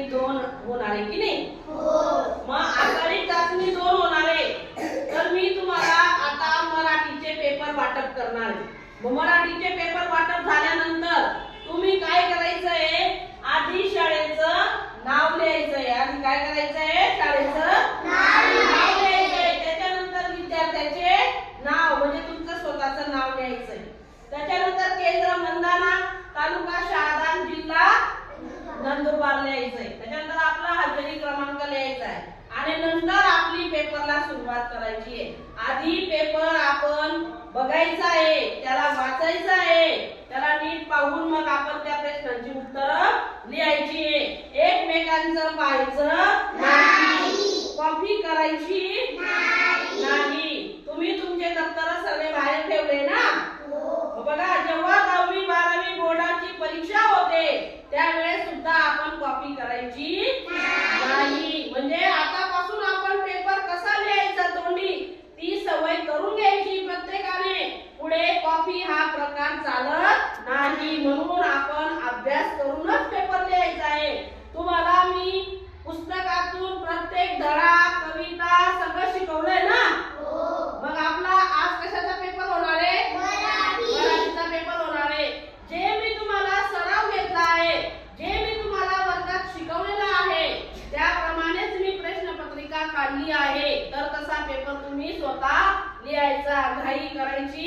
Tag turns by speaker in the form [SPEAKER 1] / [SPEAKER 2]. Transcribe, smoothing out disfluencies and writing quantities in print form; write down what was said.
[SPEAKER 1] चाचणी 2 होणार आहे की नाही? मग आधारित चाचणी 2 होणार आहे. तर मी तुम्हाला आता मराठीचे पेपर वाटप करणार आहे. मग मराठीचे पेपर वाटप झाल्यानंतर तुम्ही काय करायचंय? आधी शाळेचं नाव लिहायचंय. आधी काय करायचंय? शाळेचं नाव लिहायचंय. त्याच्यानंतर विद्यार्थ्याचे नाव म्हणजे तुमचं स्वतःचं नाव लिहायचंय. त्याच्यानंतर केंद्र मंदाना, तालुका शहादा, जिल्हा नंदुरबार लिहायचंय. त्याच्यानंतर आपला हजेरी क्रमांक लिहायचा आहे आणि नंतर आपली पेपरला सुरुवात करायची आहे. आधी पेपर आपण बघायचा आहे, त्याला वाचायचा आहे, त्याला नीट पाहून मग आपण त्या प्रश्नांची उत्तरं लिहायची आहे. एकमेकांचं पाहायचं नाही, कॉपी करायची नाही. तुम्ही तुमचे दप्तर सगळे बाहेर ठेवले ना? बघा, जेव्हा 10वी 12वी बोर्डाची परीक्षा होते त्यावेळेस सुद्धा आपण कॉपी करायची नाही. म्हणजे आतापासून आपण पेपर कसा लिहायचा तोंडी ती सवय करून घ्यायची प्रत्येकाने. पुढे कॉपी हा प्रकार चालत नाही. म्हणून आपण अभ्यास करूनच पेपर लिहायचा आहे. तुम्हाला मी पुस्तकातून प्रत्येक धडा, कविता सगळं शिकवलंय ना? मग आपला आज कशाचा पेपर होणार आहे? मराठीचा पेपर होणार आहे. जे मी तुम्हाला सराव घेतला आहे, जे मी तुम्हाला वर्गात शिकवलेलं आहे त्याप्रमाणेच मी प्रश्नपत्रिका काढली आहे. तर तसा पेपर तुम्ही स्वतः लिहायचा, घाई करायची